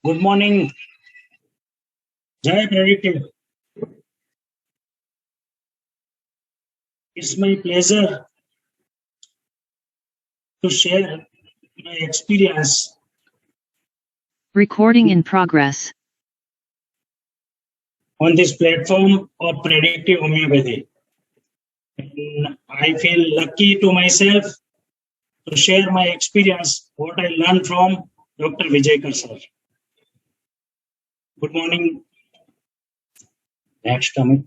Good morning. Jai Predictive. It's my pleasure to share my experience. Recording in progress. On this platform of predictive homeopathy. And I feel lucky to myself to share my experience, what I learned from Dr. Vijay sir. Good morning. Next, Amit.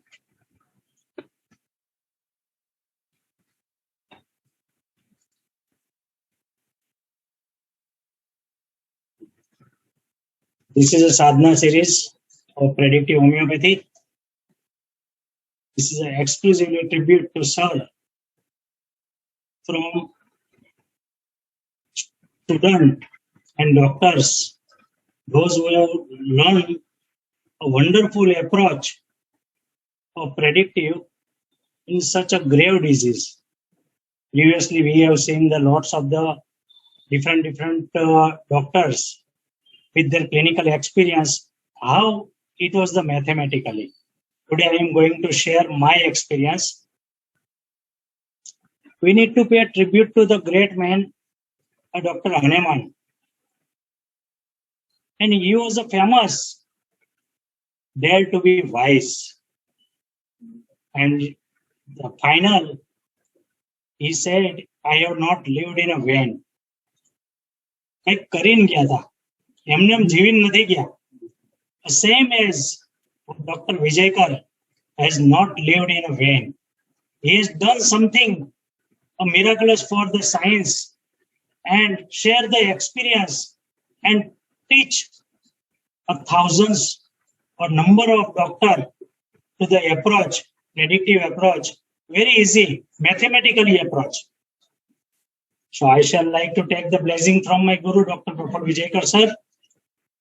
This is a sadhana series of predictive homeopathy. This is an exclusively tribute to Sir from students and doctors, those who have learned a wonderful approach of predictive in such a grave disease. Previously, we have seen the lots of the different doctors with their clinical experience, how it was the mathematically. Today, I am going to share my experience. We need to pay a tribute to the great man, Dr. Hahnemann. And he was a famous, dare to be wise. And the final, he said, I have not lived in a vain. કંઈક કરીને ગયા હતા એમને એમ જીવીને નથી ગયા. Same as Dr. Vijay has not lived in a vain. He has done something miraculous for the science and share the experience and teach thousands or number of doctors to the approach, predictive approach, very easy, mathematically approach. So I shall like to take the blessing from my Guru, Dr. Vijay sir.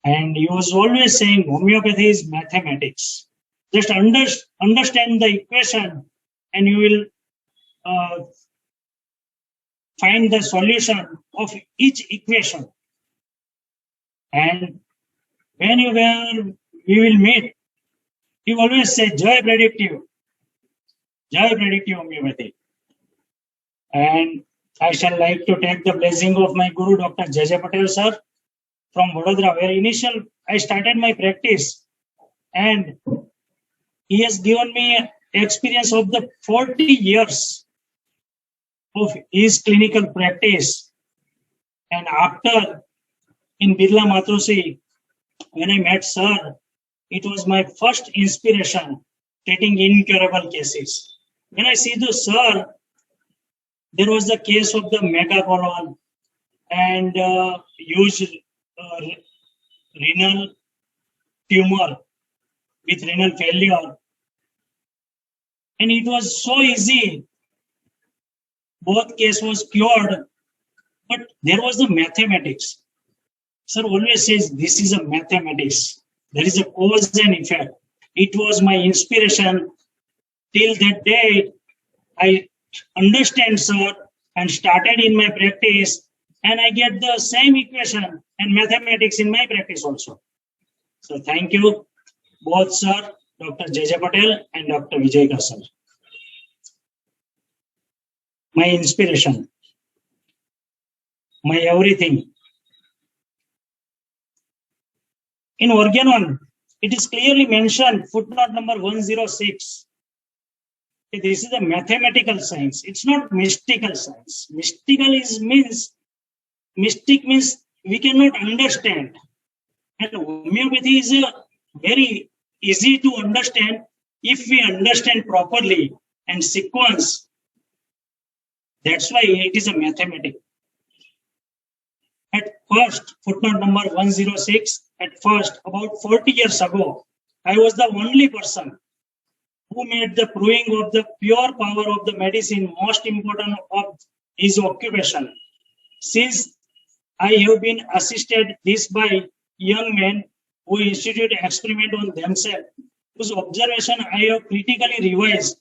And he was always saying homeopathy is mathematics. Just understand the equation and you will find the solution of each equation. And when we will meet, he always say, Jai Predictive Homeopathy. And I shall like to take the blessing of my Guru, Dr. J.J. Patel, sir, from Vadodara, where I started my practice. And he has given me experience of the 40 years of his clinical practice. And after, in Birla Matrusi, when I met sir, it was my first inspiration, treating incurable cases. When I see the sir, there was the case of the megacolon and huge renal tumor with renal failure. And it was so easy. Both case was cured, but there was the mathematics. Sir always says, this is a mathematics. There is a cause and effect. It was my inspiration. Till that day, I understand, sir, and started in my practice, and I get the same equation and mathematics in my practice also. So thank you, both sir, Dr. J.J. Patel and Dr. Vijay sir. My inspiration, my everything. In Organon, it is clearly mentioned, footnote number 106. This is a mathematical science. It's not mystical science. Mystic means we cannot understand. And homeopathy is very easy to understand if we understand properly and sequence. That's why it is a mathematic. At first, footnote number 106, at first, about 40 years ago, I was the only person who made the proving of the pure power of the medicine most important of his occupation. Since I have been assisted this by young men who institute experiment on themselves, whose observation I have critically revised,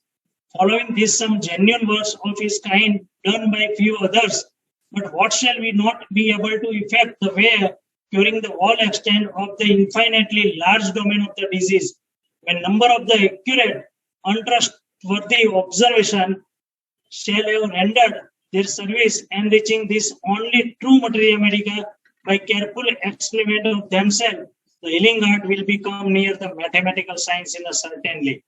following this some genuine works of his kind done by few others. But what shall we not be able to effect the way curing the whole extent of the infinitely large domain of the disease, when number of the accurate, untrustworthy observation shall have rendered their service, enriching this only true materia medica by careful experiment of themselves, the healing art will become near the mathematical science in a certainly.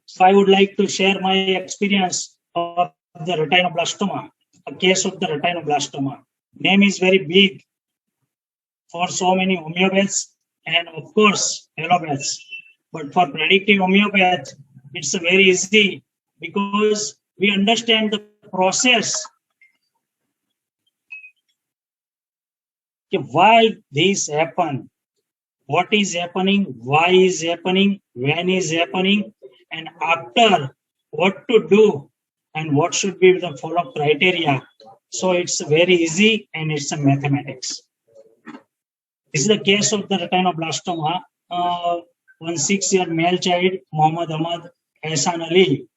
So I would like to share my experience of the retinoblastoma, a case of the retinoblastoma. Name is very big for so many homeopaths and of course allopaths. But for predictive homeopath, it's very easy because we understand the process. Why this happen? What is happening? Why is happening? When is happening? And after, what to do? And what should be the follow-up criteria? So it's very easy and it's a mathematics. This is the case of the retinoblastoma. 1 6-year male child, Mohammad Ahmad Ehsan Ali,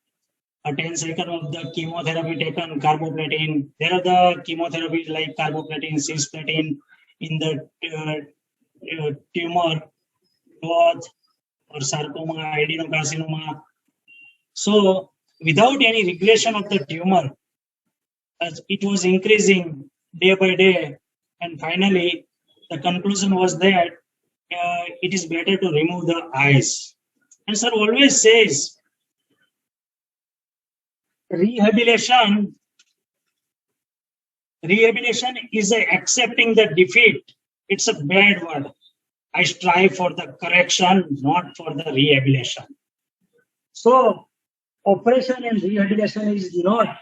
a 10 cycle of the chemotherapy taken, carboplatin. There are the chemotherapies like carboplatin, cisplatin in the tumor, growth, or sarcoma, adenocarcinoma. So, without any regression of the tumor, as it was increasing day by day, and finally, the conclusion was that it is better to remove the eyes. And sir always says, rehabilitation is accepting the defeat. It's a bad word. I strive for the correction, not for the rehabilitation. So, operation and rehabilitation is not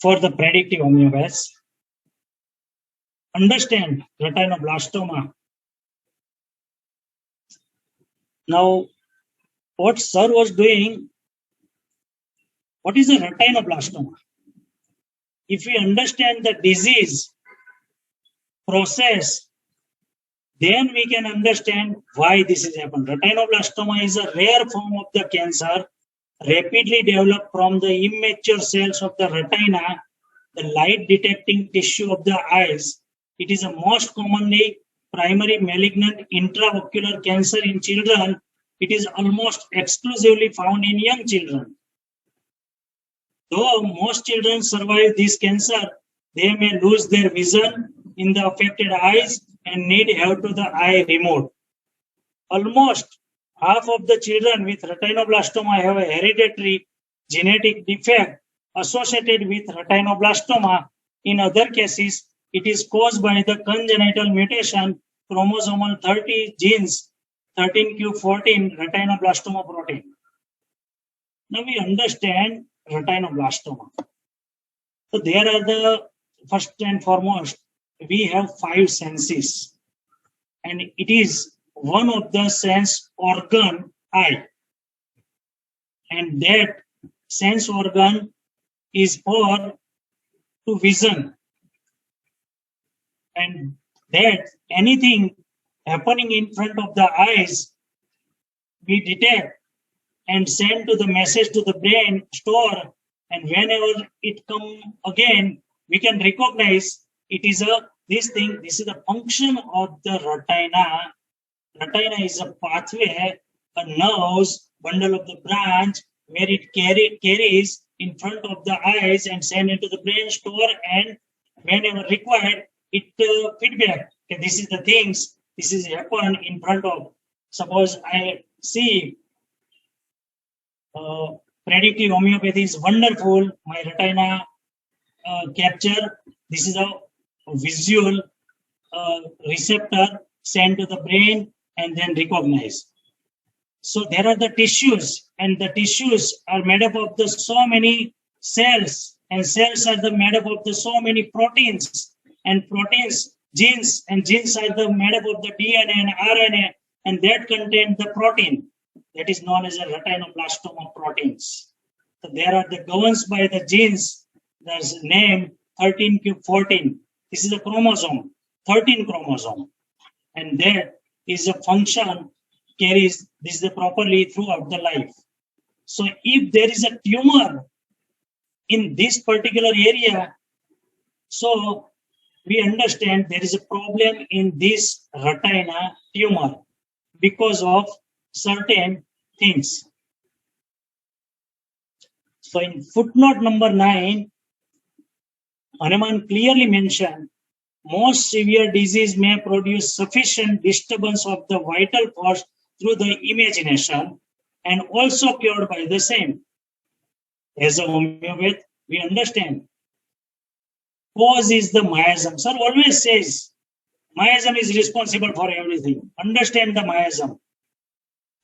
for the predictive homeopaths. Understand retinoblastoma. Now, what sir was doing, what is a retinoblastoma? If we understand the disease process, then we can understand why this is happened. Retinoblastoma is a rare form of the cancer, rapidly developed from the immature cells of the retina, the light detecting tissue of the eyes. It is a most commonly primary malignant intraocular cancer in children. It is almost exclusively found in young children. Though most children survive this cancer, they may lose their vision in the affected eyes and need have to the eye removed. Almost half of the children with retinoblastoma have a hereditary genetic defect associated with retinoblastoma. In other cases, it is caused by the congenital mutation chromosomal 30 genes 13q14 retinoblastoma protein. Now we understand retinoblastoma. So there are the first and foremost, we have 5 senses, and it is one of the sense organ eye, and that sense organ is for to vision, and that anything happening in front of the eyes we detect and send to the message to the brain, store, and whenever it come again, we can recognize it is this is the function of the retina. Retina is a pathway, a nerves, bundle of the branch, where it carries in front of the eyes and send into the brain, store, and whenever required, it feedback. Okay, this is the things, this is happen in front of. Suppose I see predictive homeopathy is wonderful. My retina capture. This is a visual receptor sent to the brain and then recognize. So there are the tissues, and the tissues are made up of the so many cells, and cells are the made up of the so many proteins, and proteins genes, and genes are the made up of the DNA and RNA, and that contain the protein that is known as a retinoblastoma proteins. So there are the governs by the genes. There's name 13q14. This is a chromosome, 13 chromosome, and that is a function carries this properly throughout the life. So if there is a tumor in this particular area, so we understand there is a problem in this retina tumor because of certain things. So in footnote number 9, Hanuman clearly mentioned most severe disease may produce sufficient disturbance of the vital force through the imagination and also cured by the same. As a homeopath, we understand cause is the miasm. Sir always says miasm is responsible for everything. Understand the miasm.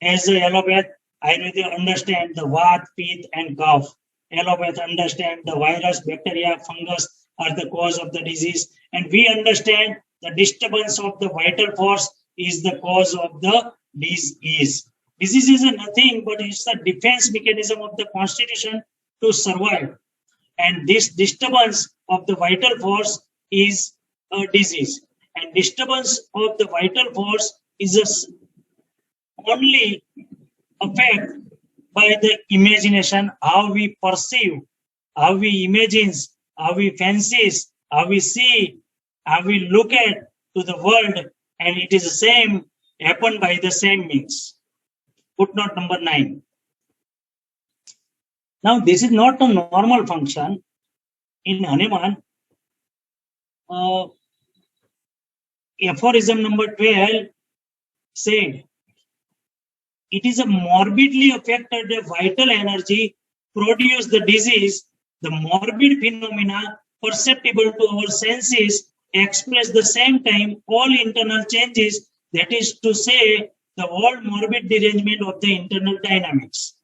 As a allopath, Ayurveda understand the vat, pitta, and cough. Allopath understand the virus, bacteria, fungus are the cause of the disease, and we understand the disturbance of the vital force is the cause of the disease. Disease is nothing but it's the defense mechanism of the constitution to survive, and this disturbance of the vital force is a disease, and disturbance of the vital force is only affect by the imagination, how we perceive, how we imagine, how we fancies, how we see, how we look at to the world, and it is the same happen by the same means. Footnote number 9. Now this is not a normal function. In Hanuman, aphorism number 12 said, it is a morbidly affected vital energy produce the disease. The morbid phenomena perceptible to our senses express the same time all internal changes, that is to say, the whole morbid derangement of the internal dynamics.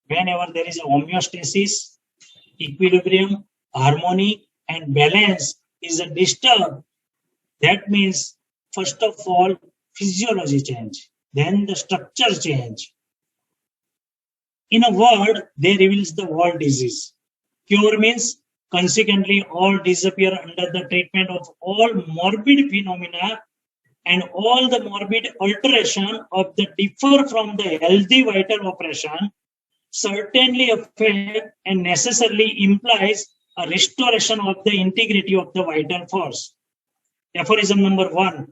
Whenever there is a homeostasis, equilibrium, harmony, and balance is a disturbed, that means, first of all, physiology change, then the structure change. In a word, they reveals the whole disease. Cure means consequently all disappear under the treatment of all morbid phenomena, and all the morbid alteration of the differ from the healthy vital operation certainly affect and necessarily implies a restoration of the integrity of the vital force. Aphorism number 1.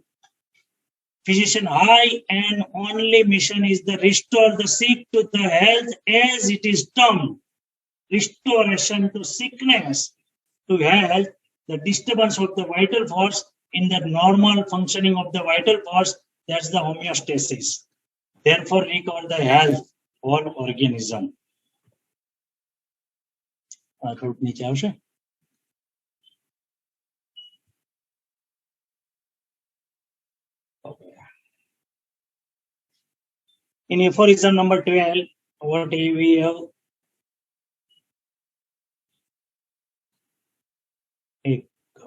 Physician high and only mission is the restore the sick to the health as it is termed. Restoration to sickness to health, the disturbance of the vital force in the normal functioning of the vital force, that's the homeostasis. Therefore, recover the health all organism. In aphorism number 12, what we have?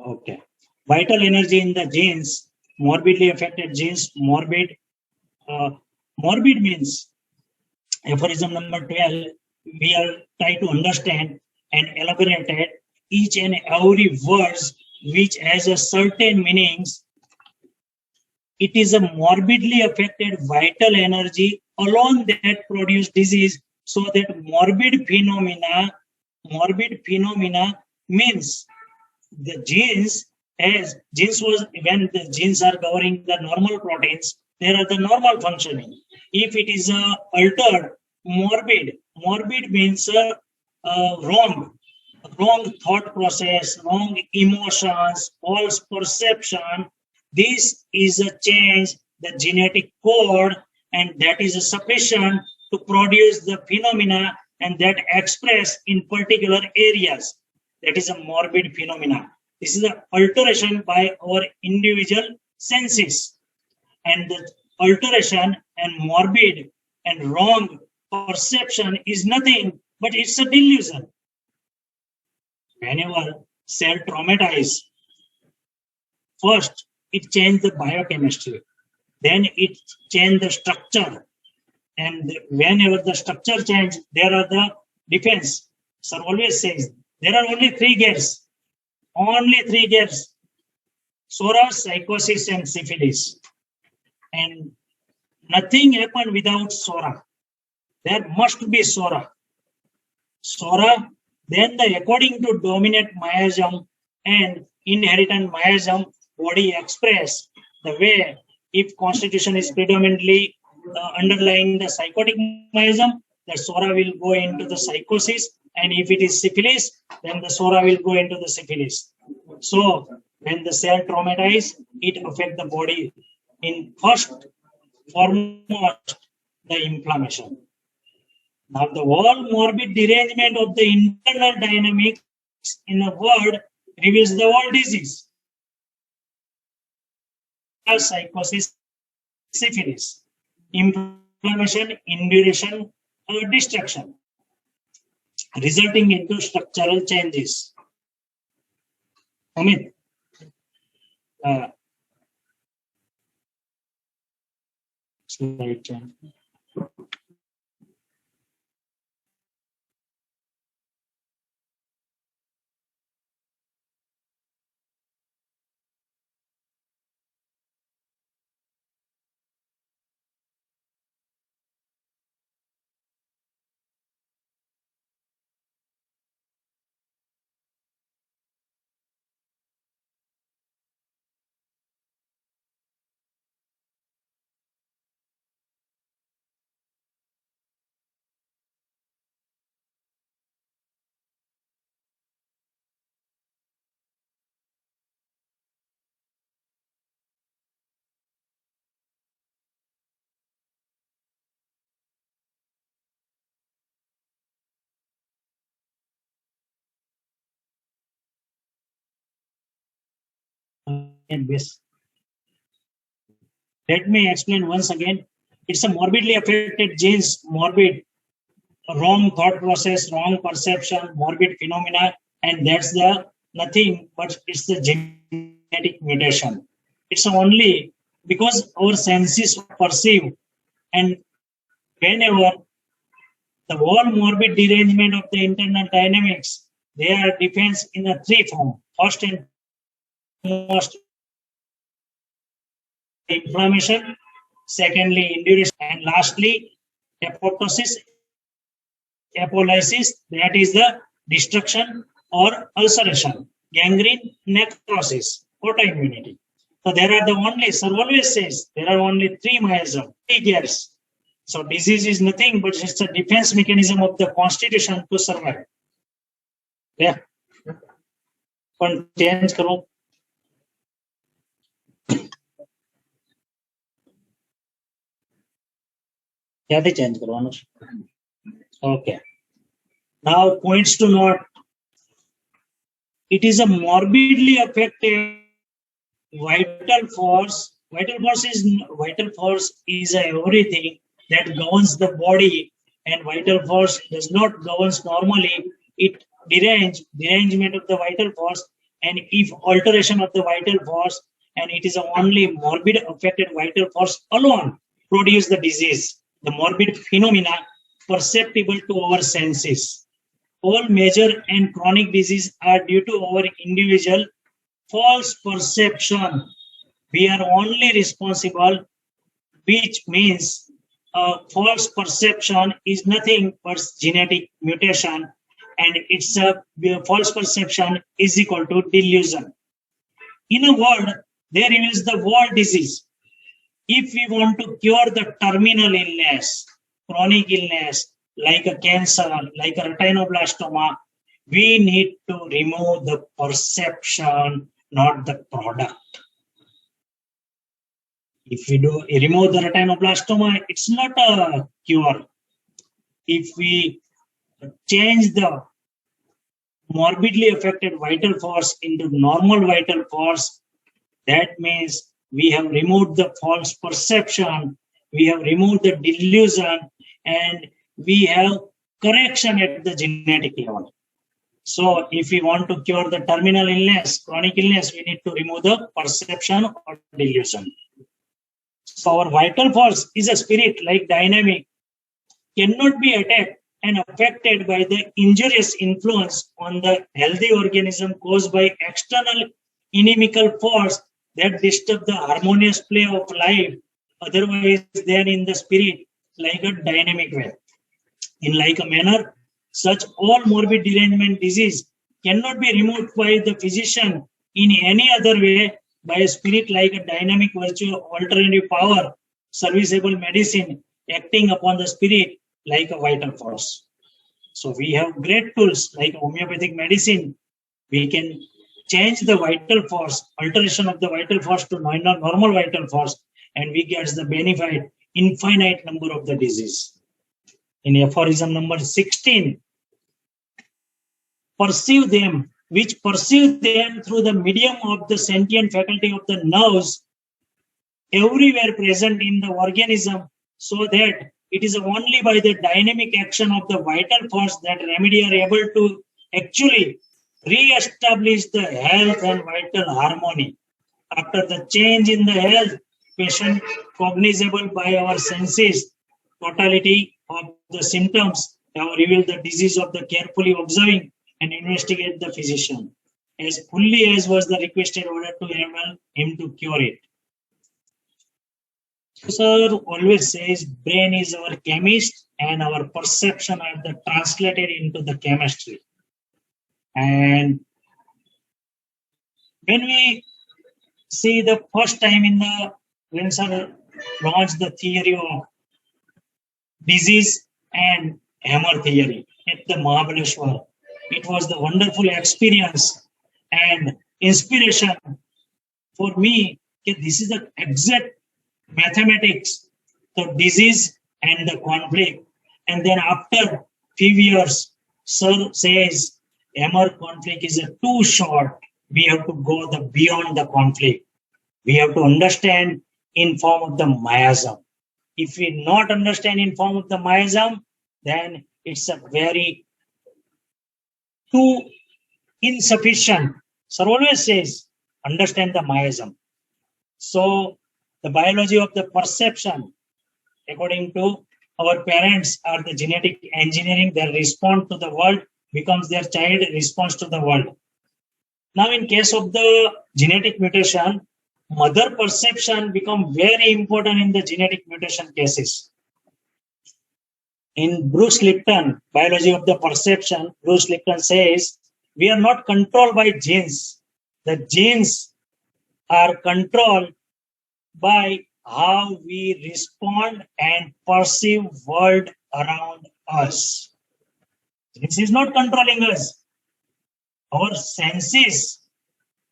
Okay. Vital energy in the genes, morbidly affected genes, morbid means, aphorism number 12, we are trying to understand and elaborate each and every words which has a certain meanings. It is a morbidly affected vital energy alone that produce disease, so that morbid phenomena means the genes, as genes was when the genes are covering the normal proteins, there are the normal functioning. If it is altered, morbid means wrong thought process, wrong emotions, false perception. This is a change the genetic code, and that is sufficient to produce the phenomena and that express in particular areas. That is a morbid phenomena. This is an alteration by our individual senses, and the alteration and morbid and wrong perception is nothing but it's a delusion. Whenever cell traumatized, first it changed the biochemistry, then it changed the structure, and whenever the structure change, there are the defense. Sir always says there are only 3 gaps. Only 3 gaps: Sora, psychosis, and syphilis. And nothing happened without Sora. There must be Sora. Sora, then according to dominant miasm, and inherent miasm body express the way if constitution is predominantly underlying the psychotic miasm, the sora will go into the psychosis, and if it is syphilis, then the sora will go into the syphilis. So when the cell traumatized, it affects the body in first foremost the inflammation. Now the whole morbid derangement of the internal dynamics in a word reveals the whole disease. Psychosis, syphilis, inflammation, induration, or destruction, resulting into structural changes. Amit, slide change. Let me explain once again. It's a morbidly affected genes, morbid, wrong thought process, wrong perception, morbid phenomena, and that's the nothing but it's the genetic mutation. It's only because our senses perceive, and whenever the whole morbid derangement of the internal dynamics, they are defense in a three form. First and most inflammation, secondly induration, and lastly apoptosis, apolysis, that is the destruction or ulceration, gangrene, necrosis, autoimmunity. So there are the only, sir always says, there are only three miasm, three gears. So disease is nothing but it's a defense mechanism of the constitution to survive. Yeah. પણ change करो. ક્યાંથી change કરવાનું છે? Okay. Now points to note. It is a morbidly affected vital force. Vital force is everything that governs the body, and vital force does not govern normally. It derangement of the vital force, and if alteration of the vital force, and it is only morbid affected vital force alone produce the disease, the morbid phenomena perceptible to our senses. All major and chronic disease are due to our individual false perception. We are only responsible, which means false perception is nothing but genetic mutation, and it's a false perception is equal to delusion. In a word, there is the word disease. If we want to cure the terminal illness, chronic illness, like a cancer, like a retinoblastoma, we need to remove the perception, not the product. If we do remove the retinoblastoma, it's not a cure. If we change the morbidly affected vital force into normal vital force, that means we have removed the false perception, we have removed the delusion, and we have correction at the genetic level. So if we want to cure the terminal illness, chronic illness, we need to remove the perception or delusion. So our vital force is a spirit like dynamic, cannot be attacked and affected by the injurious influence on the healthy organism caused by external inimical force that disturb the harmonious play of life. Otherwise, they are in the spirit like a dynamic way. In like a manner, such all morbid derangement disease cannot be removed by the physician in any other way by a spirit like a dynamic virtue, alternative power, serviceable medicine, acting upon the spirit like a vital force. So we have great tools like homeopathic medicine. We can change the vital force, alteration of the vital force to normal vital force, and we get the benefit infinite number of the disease. In aphorism number 16, perceive them, which perceive them through the medium of the sentient faculty of the nerves everywhere present in the organism, so that it is only by the dynamic action of the vital force that remedy are able to actually re-establish the health and vital harmony. After the change in the health, patient cognizable by our senses, totality of the symptoms have revealed the disease of the carefully observing and investigate the physician, as fully as was the requested order to enable him to cure it. Sir always says brain is our chemist and our perception are the translated into the chemistry. And when we see the first time when sir launched the theory of disease and hammer theory at the Mahabaleshwar, it was the wonderful experience and inspiration for me. This is the exact mathematics, the disease and the conflict. And then after few years, sir says hammer conflict is too short. We have to go beyond the conflict. We have to understand in form of the miasm. If we not understand in form of the miasm, then it's a very too insufficient. Sir always says, understand the miasm. So the biology of the perception, according to our parents, are the genetic engineering. Their response to the world becomes their child response to the world. Now, in case of the genetic mutation, mother perception become very important in the genetic mutation cases. In Bruce Lipton, Biology of the Perception, Bruce Lipton says, we are not controlled by genes. The genes are controlled by how we respond and perceive world around us. This is not controlling us. Our senses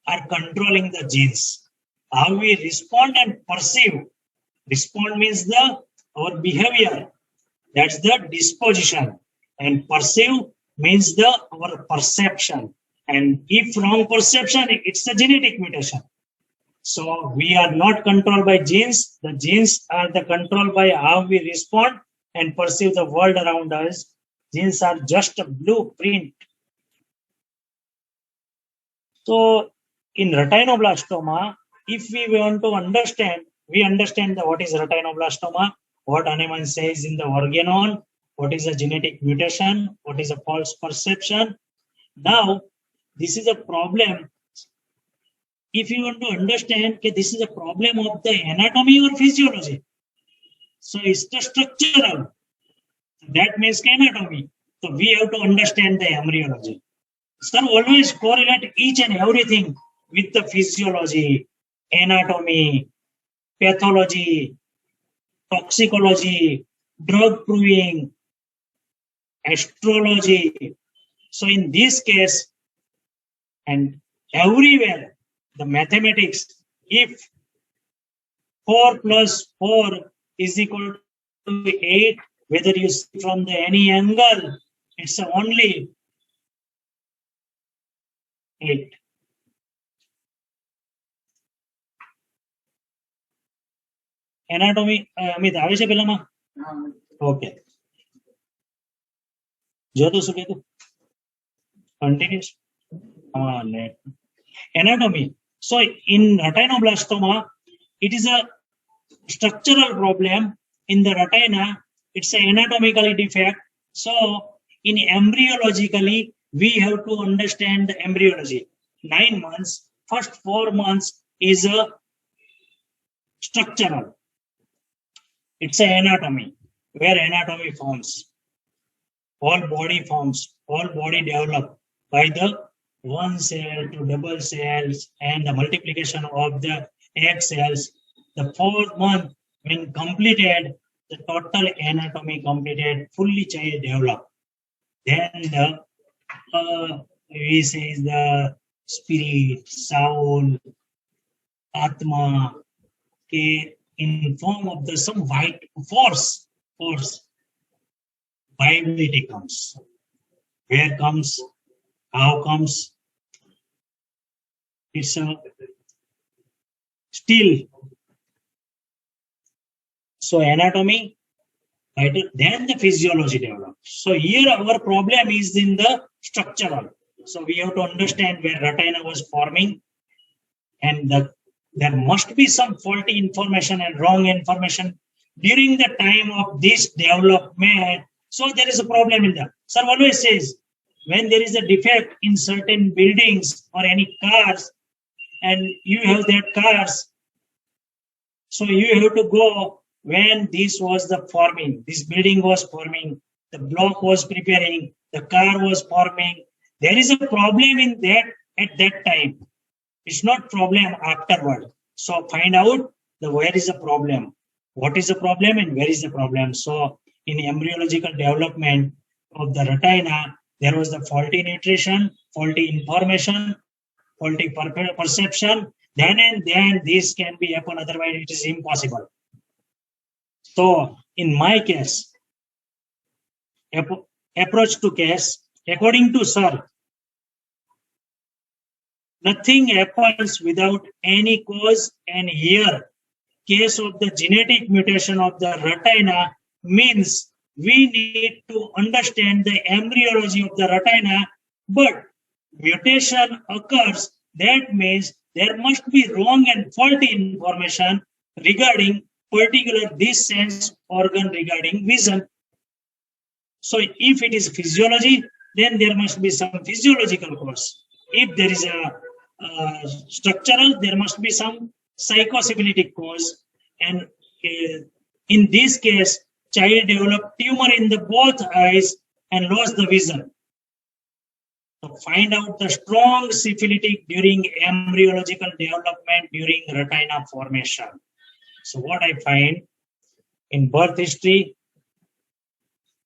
are controlling the genes. How we respond and perceive. Respond means our behavior. That's the disposition. And perceive means our perception. And if wrong perception, it's a genetic mutation. So we are not controlled by genes. The genes are the control by how we respond and perceive the world around us. Genes are just a blueprint. So in retinoblastoma, if we want to understand, we understand what is retinoblastoma, what Hahnemann says in the organon, what is a genetic mutation, what is a false perception. Now, this is a problem. If you want to understand, okay, this is a problem of the anatomy or physiology. So it's the structural. That means anatomy. So we have to understand the embryology. Sir always correlate each and everything with the physiology, anatomy, pathology, toxicology, drug proving, astrology. So in this case, and everywhere, the mathematics, if 4 plus 4 is equal to 8, whether you see from any angle, it's only 8. Anatomy, Amit, આવે છે પેલામાં? Okay. જો તો શું કહેતું? Continuous. Anatomy. So in retinoblastoma, it is a structural problem in the retina. It's an anatomical defect. So in embryologically, we have to understand the embryology. 9 months, first 4 months is a structural. It's an anatomy, where anatomy forms. All body forms, all body develop by the one cell to double cells and the multiplication of the egg cells. The 4th month, when completed, the total anatomy completed, fully child developed. Then the we say the spirit, soul, atma, in form of the some white force, viability comes. Where comes? How comes? It's a still. So anatomy, right? Then the physiology develops. So here our problem is in the structural. So we have to understand where retina was forming, and there must be some faulty information and wrong information during the time of this development. So there is a problem in that. Sir always says, when there is a defect in certain buildings or any cars, and you have that cars, so you have to go when this was the forming, this building was forming, the block was preparing, the car was forming. There is a problem in that at that time. It's not problem afterward. So find out where is the problem, what is the problem, and where is the problem. So in embryological development of the retina, there was the faulty nutrition, faulty information, faulty perception. Then and then this can be happen. Otherwise, it is impossible. So in my case, approach to case, according to Sir, nothing happens without any cause, and here, case of the genetic mutation of the retina means we need to understand the embryology of the retina, but mutation occurs, that means there must be wrong and faulty information regarding particular this sense organ regarding vision. So if it is physiology, then there must be some physiological cause. If there is a structural, there must be some psychosyphilitic cause, and in this case, child developed tumor in the both eyes and lost the vision. So find out the strong syphilitic during embryological development during retina formation. So what I find in birth history,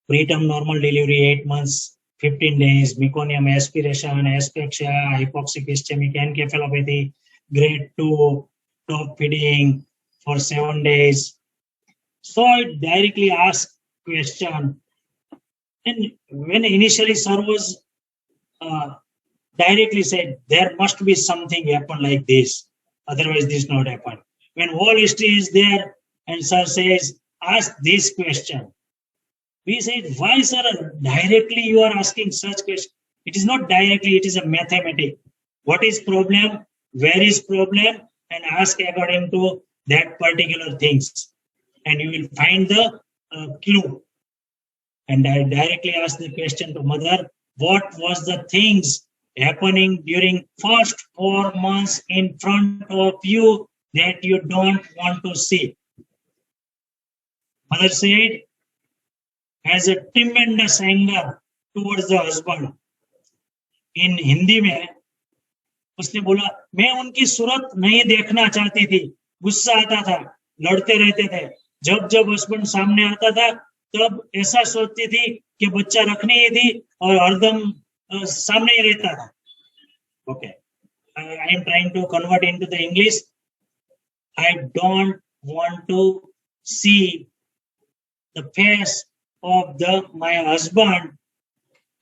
preterm normal delivery 8 months, 15 days, meconium aspiration, asphyxia, hypoxic ischemic encephalopathy, grade 2, top feeding for 7 days. So I directly asked question, and when initially Sir was directly said there must be something happen like this, otherwise this not happen. When whole history is there, and Sir says ask this question, we said, why Sir directly you are asking such question? It is not directly, it is a mathematics. What is problem, where is problem, and ask according to that particular things, and you will find the clue. And I directly asked the question to mother, what was the things happening during first 4 months in front of you that you don't want to see? Mother said, has a tremendous anger towards the husband. In Hindi में उसने बोला, मैं उनकी सूरत नहीं देखना चाहती थी, गुस्सा आता था, लड़ते रहते थे, जब जब हस्बैंड सामने आता था तब ऐसा सोचती थी कि बच्चा रखनी ही थी और हरदम सामने ही रहता था. Okay, I am trying to convert into the English. I don't want to see the face of my husband,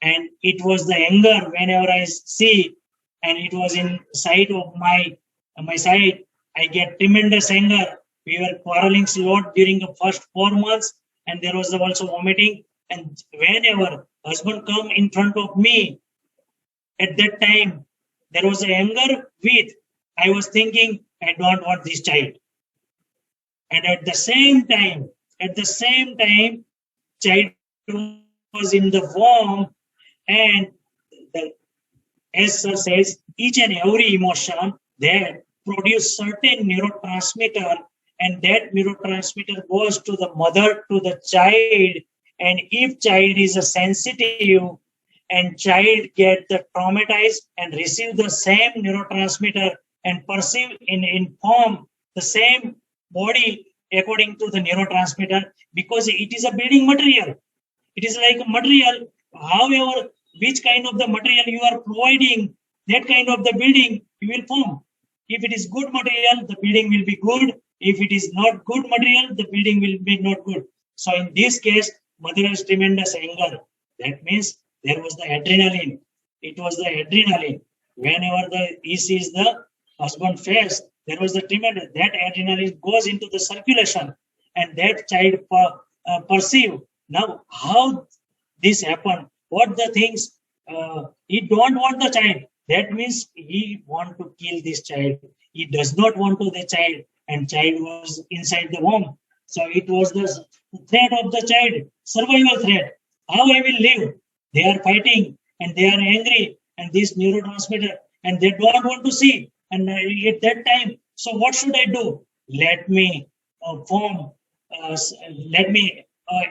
and it was the anger whenever I see, and it was in sight of my side. I get tremendous anger. We were quarreling a lot during the first 4 months, and there was also vomiting. And whenever husband come in front of me, at that time there was anger with. I was thinking I don't want this child, and at the same time, child was in the womb, and as Sir says, each and every emotion that produce certain neurotransmitter, and that neurotransmitter goes to the mother, to the child, and if child is a sensitive, and child get the traumatized and receive the same neurotransmitter and perceive in inform the same body according to the neurotransmitter, because it is a building material. It is like a material. However, which kind of the material you are providing, that kind of the building you will form. If it is good material, the building will be good. If it is not good material, the building will be not good. So in this case, mother has tremendous anger. That means there was the adrenaline. It was the adrenaline. Whenever he sees the husband face, there was the tremendous, that adrenaline goes into the circulation and that child perceive. Now, how this happened, what the things, he don't want the child. That means he want to kill this child. He does not want to the child, and child was inside the home. So it was the threat of the child, survival threat. How I will live? They are fighting and they are angry, and this neurotransmitter, and they don't want to see. And at that time, so what should I do? Let me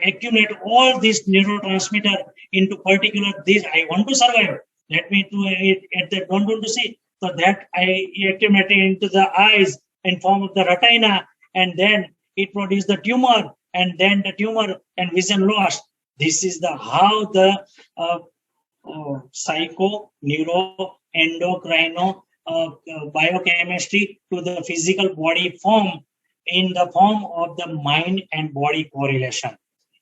accumulate all these neurotransmitter into particular this. I want to survive. Let me do it at that don't want to see. So that I accumulate into the eyes in form of the retina, and then it produces the tumor, and then the tumor and vision loss. This is the how the psycho, neuro, endocrino, biochemistry to the physical body form in the form of the mind and body correlation.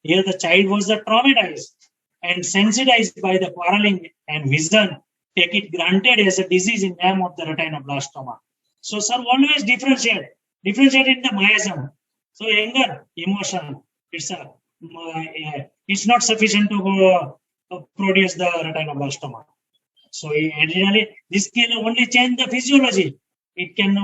Here the child was the traumatized and sensitized by the quarreling and vision, take it granted as a disease in name of the retinoblastoma. So sir, always differentiate in the miasm. So anger, emotion, it's not sufficient to produce the retinoblastoma. So adrenally, this can only change the physiology. It can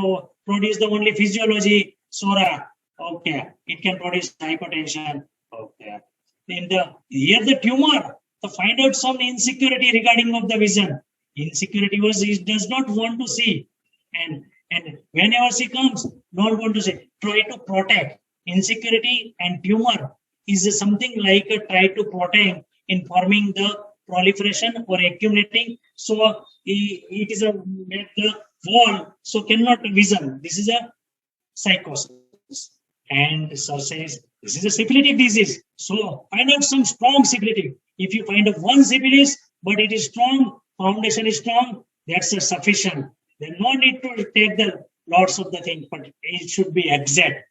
produce the only physiology, sora. Okay, it can produce hypertension. Okay. Here the tumor, to find out some insecurity regarding of the vision. Insecurity was he does not want to see, and whenever she comes, don't want to see. Try to protect. Insecurity and tumor is something like a try to protect in forming the proliferation or accumulating. So it is a the wall, so cannot vision. This is a psychosis. And sir says this is a syphilitic disease. So find out some strong syphilitic. If you find out one syphilis, but it is strong, foundation is strong, that's a sufficient. There's no need to take the lots of the thing, but it should be exact.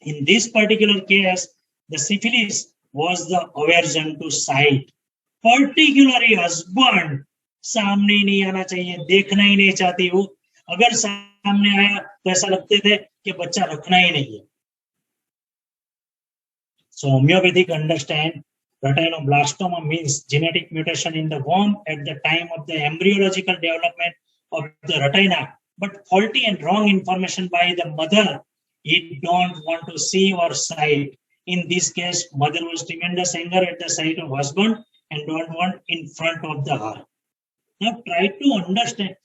In this particular case, the syphilis was the aversion to sight. Particularly husband सामने नहीं आना चाहिए, देखना ही नहीं चाहती वो. अगर सामने आया तो ऐसा लगते थे कि बच्चा रखना ही नहीं है. So homeopathic understand retinoblastoma means genetic mutation in the womb at the time of the embryological development of the retina, but faulty and wrong information by the mother. It don't want to see or sight. In this case, mother was tremendous anger at the sight of husband and don't want in front of the her. Now try to understand.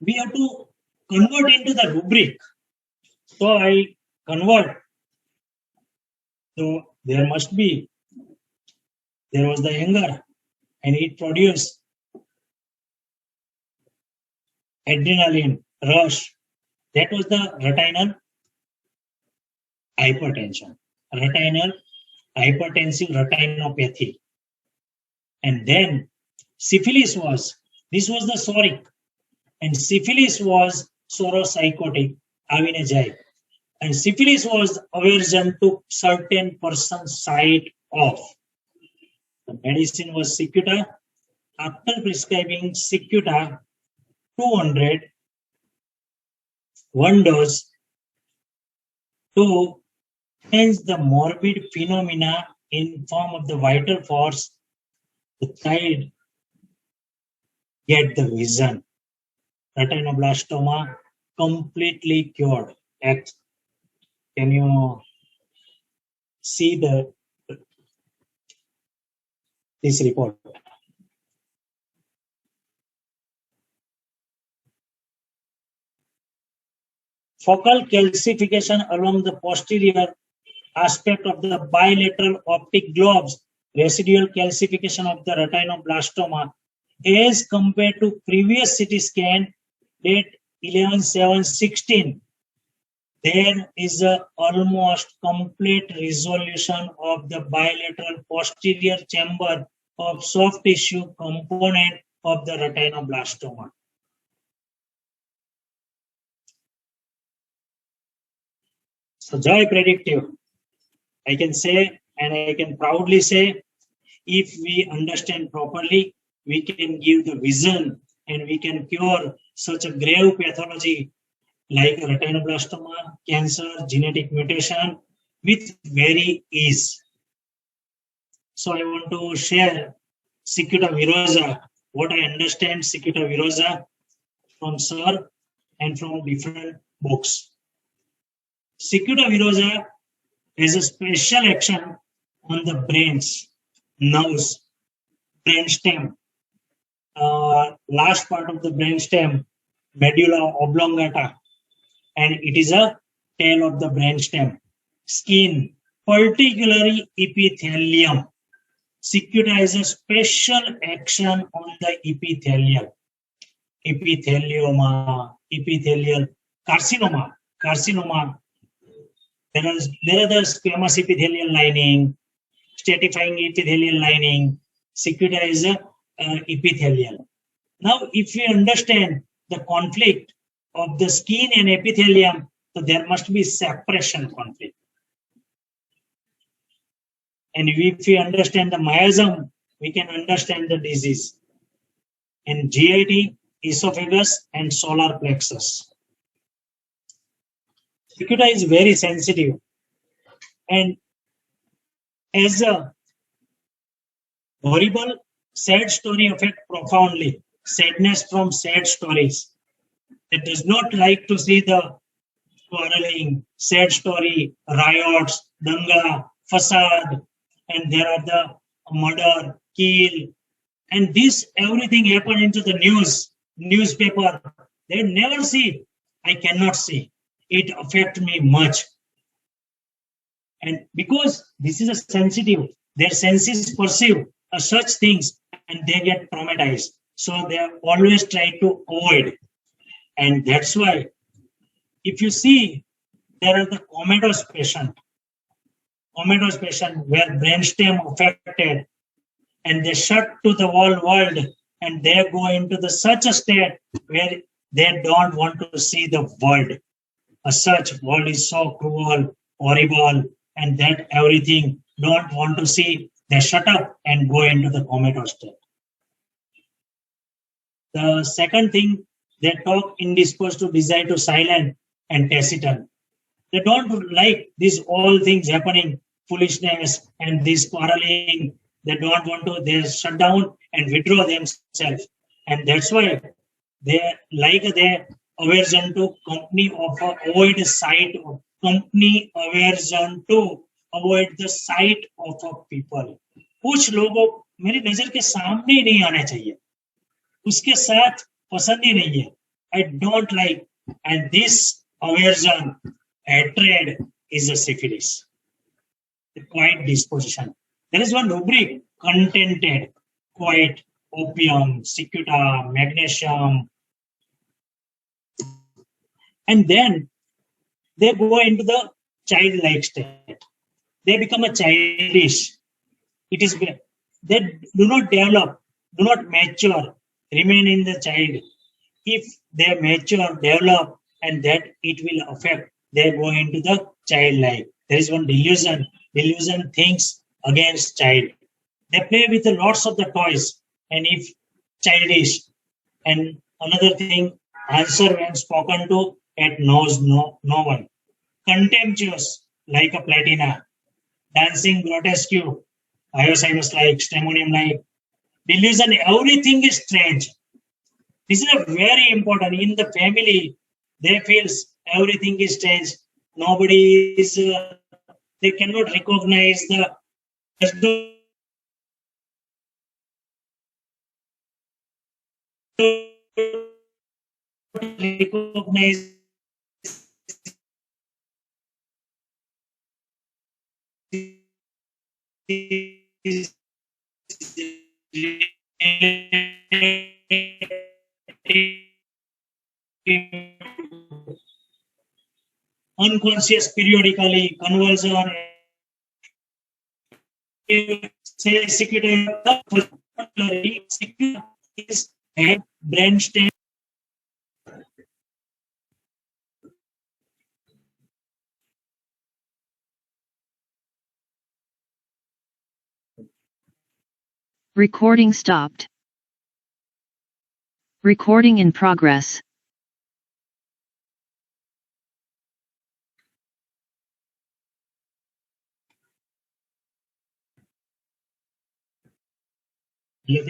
We have to convert into the rubric. So I convert. So there was the anger, and it produced adrenaline rush. That was the retinal hypertension, retinal hypertensive retinopathy. And then syphilis was the soric, and syphilis was soropsychotic, avinajai. And syphilis was aversion to certain person's sight of. The medicine was Cicuta. After prescribing Cicuta 200, one dose to change the morbid phenomena in form of the vital force, the child get the vision. Retinoblastoma completely cured. Can you see this report? Focal calcification along the posterior aspect of the bilateral optic globes residual calcification of the retinoblastoma as compared to previous CT scan date 11/7/16. There is a almost complete resolution of the bilateral posterior chamber of soft tissue component of the retinoblastoma. So joy predictive. I can say, and I can proudly say, if we understand properly, we can give the vision and we can cure such a grave pathology like retinoblastoma, cancer, genetic mutation with very ease. So I want to share Cicuta Virosa, what I understand Cicuta Virosa from Sir and from different books. Cicuta Virosa has a special action on the brains, nerves, brainstem, last part of the brainstem, medulla oblongata, and it is a tail of the brainstem, skin, particularly epithelium. Cicuta has a special action on the epithelium, epithelioma, epithelial carcinoma. There are the squamous epithelial lining, stratifying epithelial lining. Cicuta is a epithelial. Now, if we understand the conflict of the skin and epithelium, so there must be separation conflict. And if we understand the miasm, we can understand the disease. And GIT, esophagus, and solar plexus. Cicuta is very sensitive. And as a horrible, sad story affect profoundly. Sadness from sad stories. It does not like to see the quarreling, sad story, riots, danga, facade, and there are the murder, kill, and this everything happen into the newspaper. They never see. I cannot see. It affect me much. And because this is a sensitive, their senses perceive such things and they get traumatized. So they always try to avoid. And that's why, if you see, there are the comatose patient where brainstem affected and they shut to the whole world and they go into the such a state where they don't want to see the world. Such world is so cruel, horrible, and that everything don't want to see. They shut up and go into the comatose state. The second thing, they talk indisposed to desire to silent and taciturn. They don't like these all things happening, foolishness and this quarreling. They don't want to, they shut down and withdraw themselves. And that's why they like their aversion to company of avoid sight of company, aversion to avoid the sight of people. कुछ लोगों मेरी नजर के सामने ही नहीं आने चाहिए, उसके साथ पसंद ही नहीं है. I don't like, and this aversion, hatred is a syphilis, the quiet disposition. There is one rubric, contented, quiet, opium, cicuta, magnesium, and then they go into the childlike state. They become a childish. It is they do not develop, do not mature, remain in the child. If they mature, develop, and that it will affect, they go into the childlike. There is one delusion. Delusion thinks against child. They play with lots of the toys, and if childish. And another thing, answer when spoken to, it knows no one. Contemptuous, like a platina. Dancing grotesque, iosynus like, stemonium like. Delusion, everything is strange. This is a very important. In the family, they feel everything is strange. Nobody is, they cannot recognize the, recognize unconscious periodically convulsion, say Cicuta is a brainstem. Recording stopped. Recording in progress. Yeah,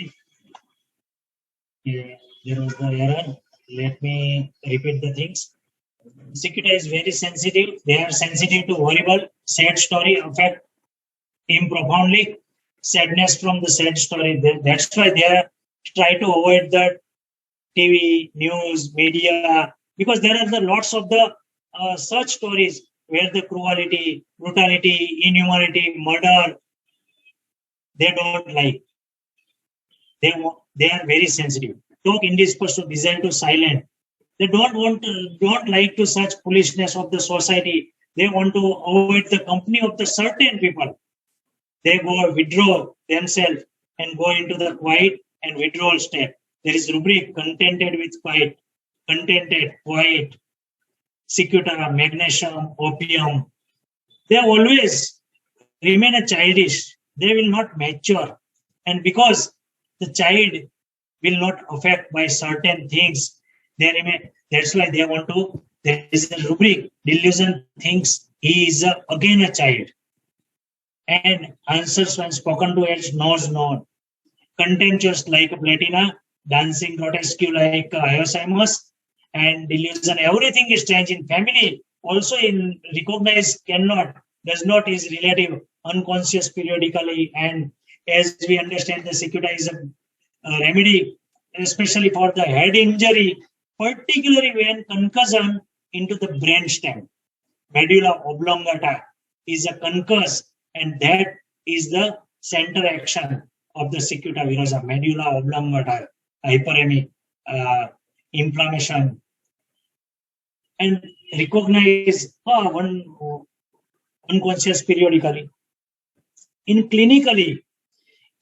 there was the error. Let me repeat the things. Cicuta is very sensitive. They are sensitive to horrible, sad story, affect him profoundly. Sadness from the sad story. That's why they are try to avoid the TV, news, media, because there are the lots of the such stories where the cruelty, brutality, inhumanity, murder, they don't like. They are very sensitive. Talk indisposed to desire to silent. They don't like to such foolishness of the society. They want to avoid the company of the certain people. They go withdraw themselves and go into the quiet and withdrawal state. There is rubric contented with quiet, contented, quiet, cicuta, magnesium, opium. They always remain a childish. They will not mature. And because the child will not affect by certain things, they remain. That's why they want to. There is a rubric. Delusion thinks he is again a child. And answers when spoken to as knows not. Contentious like Retina, dancing grotesque like Alzheimer's, and delusion. Everything is changed in family. Also in recognize cannot, does not is relative, unconscious periodically. And as we understand, the Cicuta is a remedy, especially for the head injury, particularly when concussion into the brainstem. Medulla oblongata is a concuss, and that is the center action of the Cicuta Virosa, medulla oblongata, hyperemic, inflammation, and recognize one unconscious periodically. In clinically,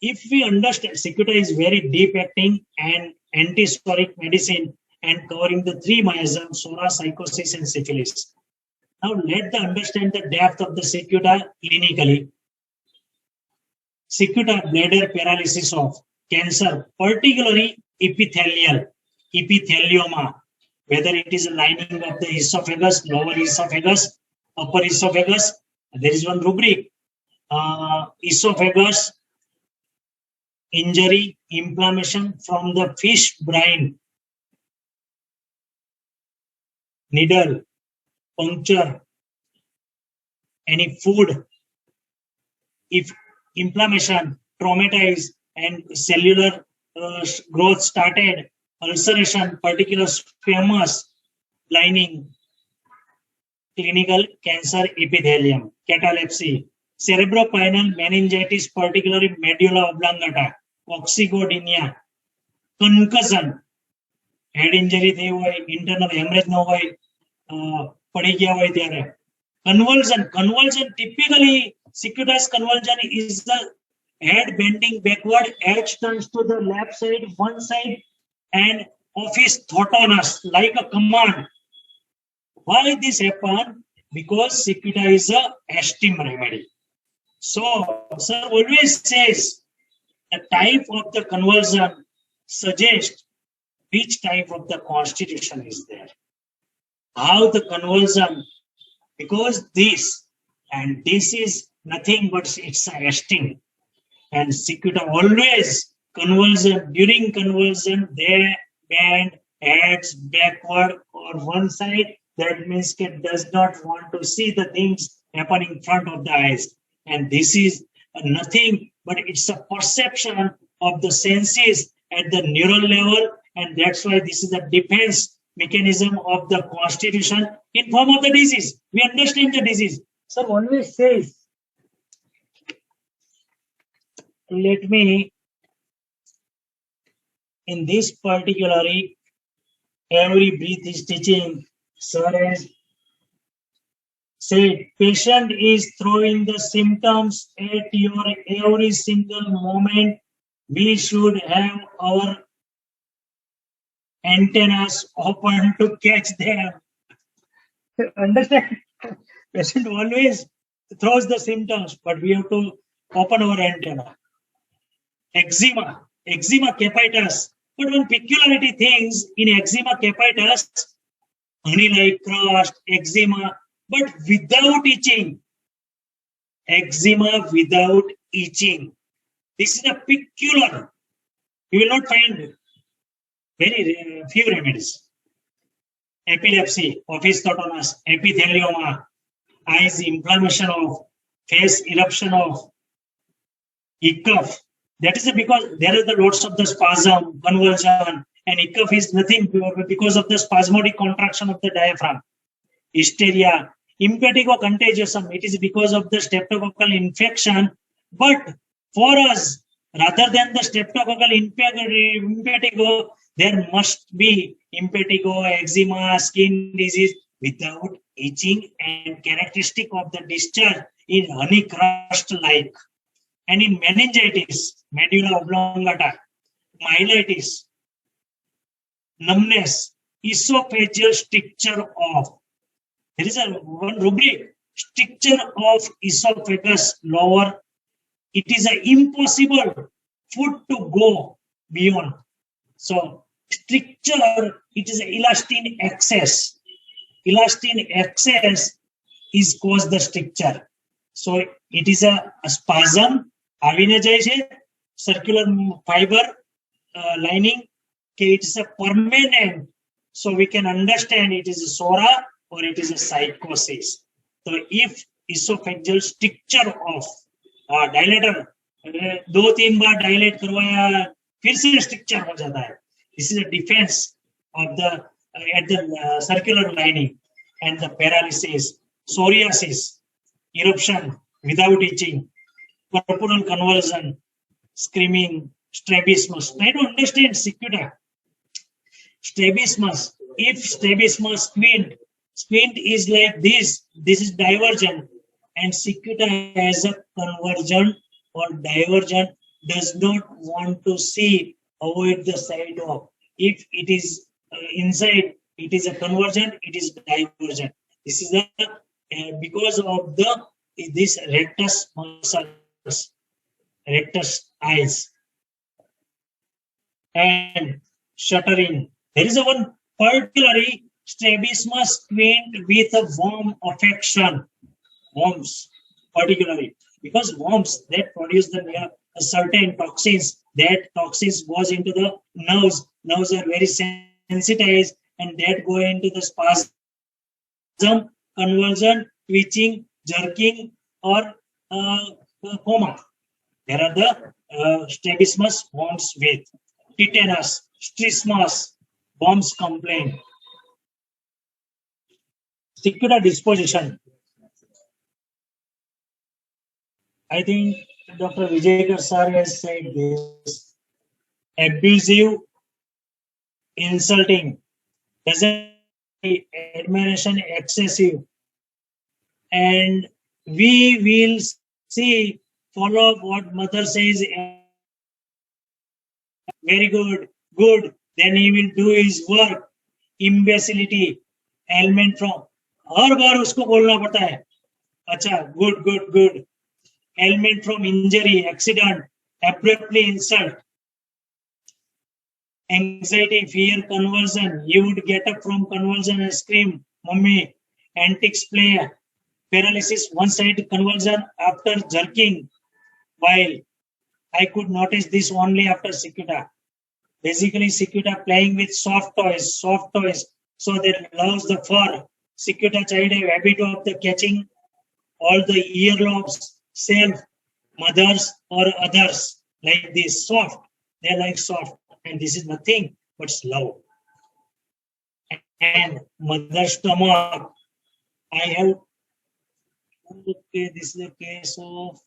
if we understand, Cicuta is very deep acting and anti-storic medicine and covering the three miasms, psora, psychosis, and syphilis. Now let us understand the depth of the Cicuta clinically. Cicuta bladder paralysis of cancer, particularly epithelioma, whether it is a lining of the esophagus, lower esophagus, upper esophagus. There is one rubric, esophagus injury, inflammation from the fish brine, needle, puncture, any food, if inflammation, traumatize, and cellular growth started, ulceration, particular squamous lining, clinical cancer epithelium, catalepsy, cerebropinal meningitis, particularly medulla oblongata, oxygodynia, concussion, head injury થઈ હોય, internal hemorrhage ન હોય, પડી ગયા હોય ત્યારે. Convulsion typically, Cicuta's convulsion is the head bending backward, edge turns to the left side, one side, and office thotonus, like a command. Why this happen? Because Cicuta is a esteem remedy. So, sir always says the type of the convulsion suggests which type of the constitution is there. How the convulsion, because this and this is nothing but it's a esteem. And Cicuta always convulsion, during convulsion, they bend heads backward or one side. That means it does not want to see the things happening in front of the eyes. And this is nothing but it's a perception of the senses at the neural level. And that's why this is a defense mechanism of the constitution in form of the disease. We understand the disease. Sir always says let me, in this particular, every breath is teaching. Sir has said, patient is throwing the symptoms at your every single moment. We should have our antennas open to catch them. Understand? Patient always throws the symptoms, but we have to open our antenna. Eczema capitis. But one peculiarity things in eczema capitis, honey-like crust, eczema, but without itching. Eczema without itching. This is a peculiar. You will not find very few remedies. Epilepsy, opisthotonus, epithelioma, eyes inflammation of, face eruption of, hiccup. That is because there are the lots of the spasm, convulsion, and hiccup is nothing because of the spasmodic contraction of the diaphragm. Hysteria, impetigo contagiosum, it is because of the streptococcal infection. But for us, rather than the streptococcal impetigo, there must be impetigo, eczema, skin disease without itching and characteristic of the discharge in honey crust like. And in meningitis, medulla oblongata, myelitis, numbness, esophageal stricture of. There is a one rubric, stricture of esophagus lower. It is an impossible food to go beyond. So stricture, it is elastin excess. Elastin excess is caused the stricture. So it is a spasm. આવીને જાય છે circular fiber lining કે it is a permanent, so we can understand it is a sora or it is a psychosis. So if esophageal stricture of dilator 2-3 bar dilate करवाया फिर से stricture हो जाता है. This is a defense of the at the circular lining. And the paralysis, psoriasis, eruption without itching, corporal convulsion, screaming, strabismus. I don't understand cicuta. Strabismus. If strabismus squint is like this is divergent, and cicuta has a convergent or divergent, does not want to see, avoid the side of. If it is inside, it is a convergent, it is divergent. This is because of this rectus muscles, rectus eyes, and shuttering. There is a one particularly strabismus squint with a worm affection. Worms, particularly, because worms that produce the certain toxins. That toxins goes into the nerves. Nerves are very sensitized, and that go into the spasm, convulsion, twitching, jerking, or coma. There are the strabismus worms with tetanus, strabismus worms complaint. Cicuta disposition. I think Dr. Vijay sir has said this. Abusive, insulting, admiration excessive, and we will see, follow up what mother says. Very good, then he will do his work. Imbecility, ailment from, हर बार उसको बोलना पड़ता है. अच्छा, good. Ailment from injury, accident, abruptly insult, anxiety, fear, convulsion. You would get up from convulsion and scream, "Mommy!" Antics play, paralysis, one-sided convulsion after jerking. While I could notice this only after cicuta. Basically, cicuta playing with soft toys, so that loves the fur. Cicuta child have habit of the catching all the earlobes, self, mothers or others, like this, soft. They like soft, and this is nothing but love. And mother stomach, I have, okay, this is a case of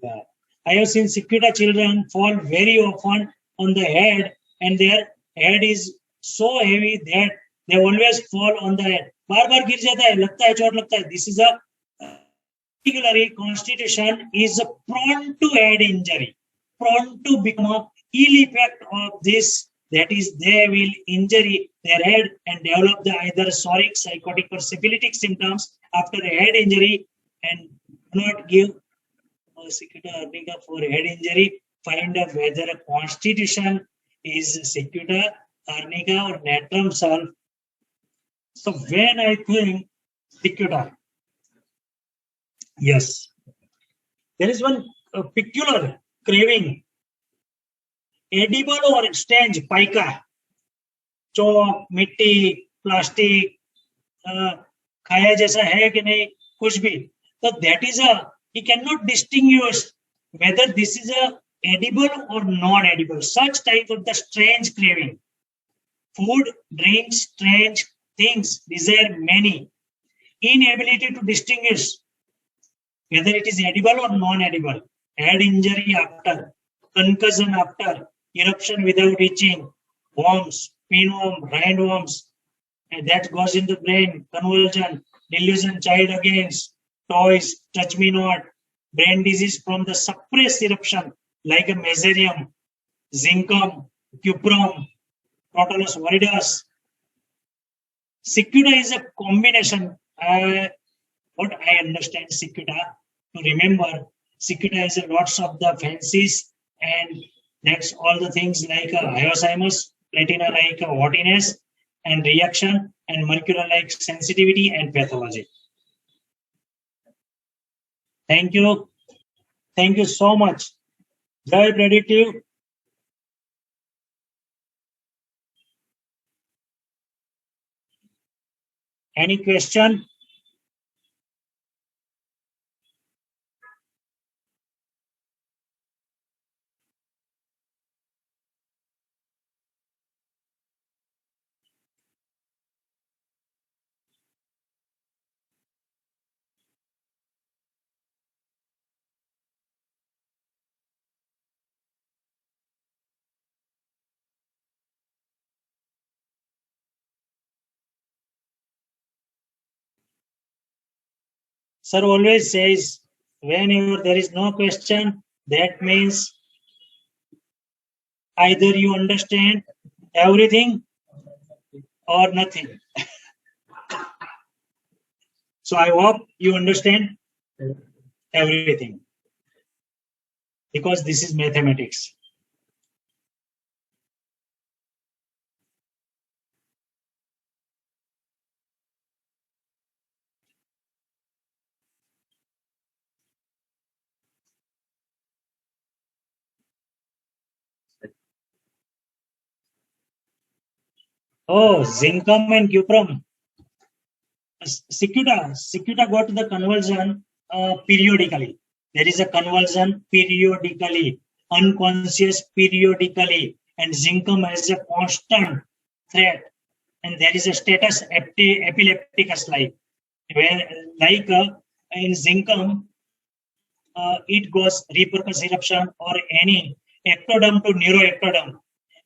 Yeah. I have seen Cicuta children fall very often on the head, and their head is so heavy that they always fall on the head. बार बार गिर जाता है, लगता है चोट लगता है. This is a particularly constitution is prone to head injury, prone to become a ill effect of this. That is, they will injury their head and develop the either psoric, psychotic, or syphilitic symptoms after a head injury, and do not give Cicuta arnica for head injury. Find out whether a constitution is Cicuta arnica or natrum sulf. So when I think Cicuta, yes, there is one peculiar craving, edible or strange, pica, चौक, मिट्टी, plastic, खाया जैसा है कि नहीं, कुछ भी. So that is he cannot distinguish whether this is a edible or non-edible. Such type of the strange craving. Food, drinks, strange things, desire many. Inability to distinguish whether it is edible or non-edible. Head injury after, concussion after, eruption without itching, worms, pinworm, roundworms, and that goes in the brain, convulsion, delusion, child against, toys, touch me not, brain disease from the suppressed eruption like a mesarium, zincum, cuprum, Crotalus viridis. Cicuta is a combination. What I understand Cicuta, to remember, Cicuta has lots of the fancies, and that's all the things like hyoscyamus, Retina like haughtiness and reaction, and mercury like sensitivity and pathology. Thank you. Thank you so much. Jai predictive. Any question? Sir always says, whenever there is no question, that means either you understand everything or nothing. So I hope you understand everything, because this is mathematics. Oh, zincum and cuprum. Cicuta got the convulsion periodically. There is a convulsion periodically, unconscious periodically, and zincum has a constant threat. And there is a status epilepticus like, where like in zincum, it goes repercuss eruption or any ectoderm to neuroectoderm.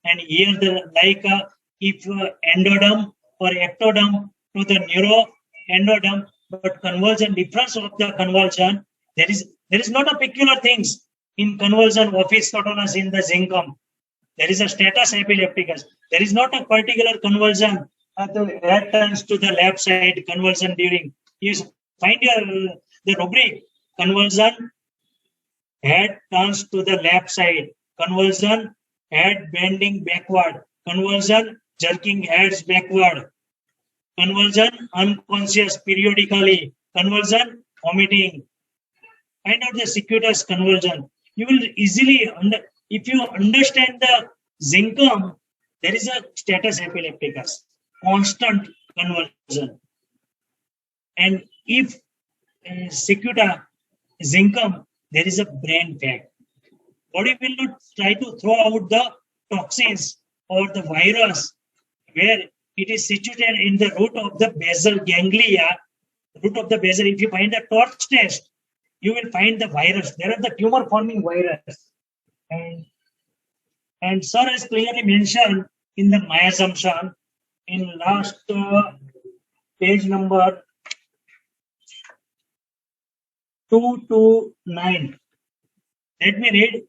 And here the like if endoderm or ectoderm to the neuroendoderm, but convulsion, difference of the convulsion, there is not a peculiar things in convulsion opisthotonus in the zincum. There is a status epilepticus. There is not a particular convulsion. The head turns to the left side, convulsion during. You find the rubric, convulsion, head turns to the left side, convulsion, head bending backward, convulsion, jerking heads backward, convulsion, unconscious periodically, convulsion, vomiting. Find out the Cicuta convulsion. You will easily, if you understand the zincum, there is a status epilepticus, constant convulsion. And if Cicuta, zincum, there is a brain fag. Body will not try to throw out the toxins or the virus where it is situated in the root of the basal ganglia. Root of the basal, if you find a torch test, you will find the virus. There are the tumor forming virus. And sir has clearly mentioned in the my assumption in last page number 229. Let me read.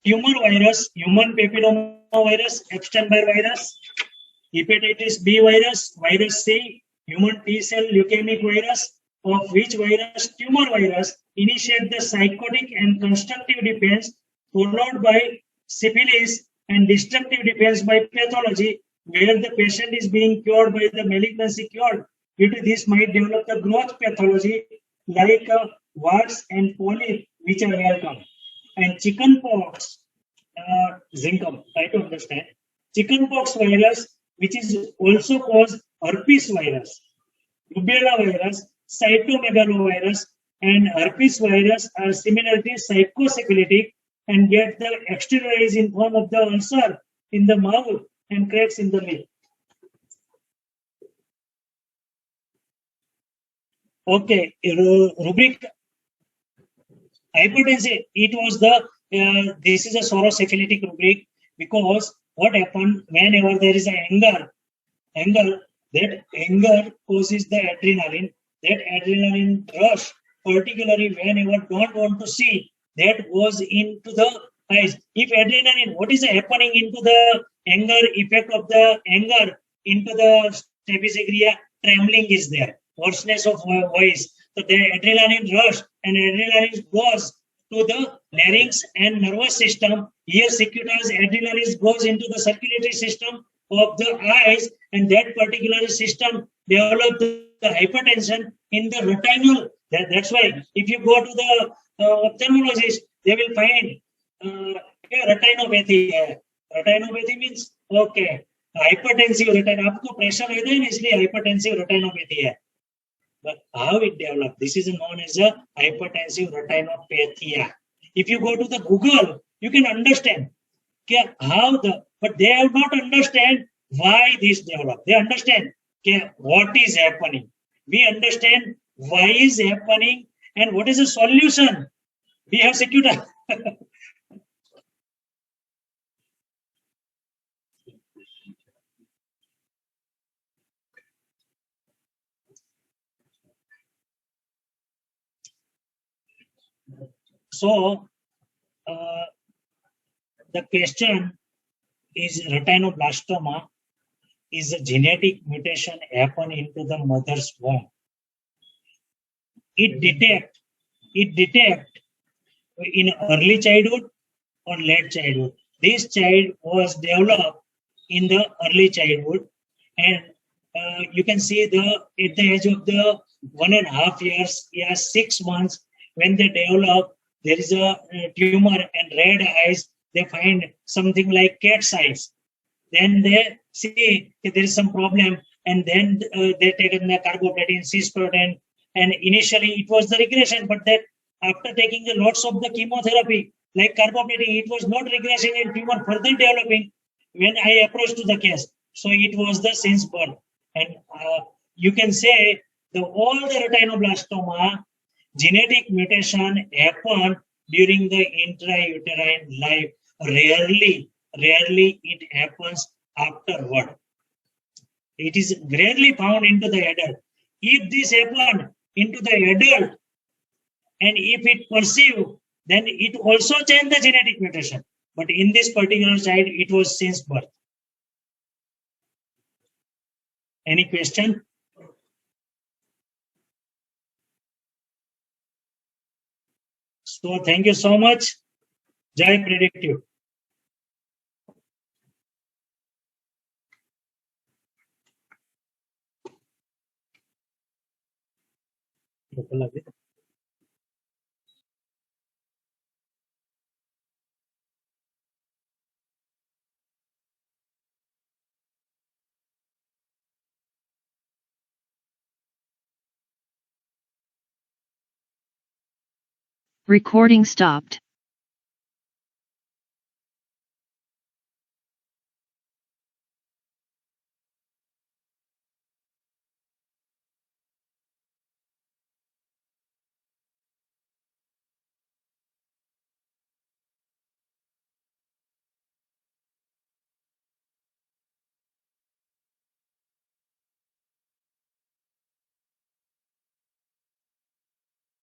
Tumor virus, human papillomavirus, Epstein-Barr virus, hepatitis B virus, virus C, human T-cell leukemic virus, of which virus tumor virus initiate the psychotic and constructive defense, followed by syphilis and destructive defense by pathology, where the patient is being cured by the malignancy cured. Due to this might develop the growth pathology like warts and polyp, which are welcome. And chickenpox, zincum, try to understand. Chickenpox virus, which is also called herpes virus, rubella virus, cytomegalovirus, and herpes virus are similarly psychosyphilitic and get the exteriorized in form of the ulcer in the mouth and cracks in the lip. Okay, rubric hypertension. It was the this is a sorosyphilitic rubric because what happened whenever there is anger, that anger causes the adrenaline. That adrenaline rush, particularly whenever don't want to see, that goes into the eyes. If adrenaline, what is happening into the anger effect of the anger into the staphysigria, trembling is there, hoarseness of voice. So the adrenaline rush and adrenaline goes to the larynx and nervous system. Here, Cicuta's adrenaline goes into the circulatory system of the eyes, and that particular system develop the hypertension in the retinal. That's why if you go to the ophthalmologist, they will find retinopathy. Retinopathy means okay, hypertensive retina. आपको pressure है ना इसलिए hypertensive retinopathy है. But how it developed? This is known as a hypertensive retinopathy. If you go to the Google, you can understand how the, but they have not understand why this developed. They understand what is happening. We understand why is happening and what is the solution. We have Cicuta. So, the question is retinoblastoma is a genetic mutation happen into the mother's womb. It detect in early childhood or late childhood. This child was developed in the early childhood, and you can see at the age of the 1.5 years, 6 months, when they develop, there is a tumor and red eyes. They find something like cat's eyes. Then they see there is some problem, and then they take the carboplatin, cisplatin, and initially it was the regression, but that after taking the lots of the chemotherapy, like carboplatin, it was not regressing and tumor further developing when I approached to the case. So it was the since birth. And you can say all the retinoblastoma genetic mutation happen during the intrauterine life. Rarely it happens afterward. It is rarely found into the adult. If this happened into the adult, and if it perceive, then it also change the genetic mutation. But in this particular child, it was since birth. Any question? So thank you so much. Jai Predictive. Recording stopped.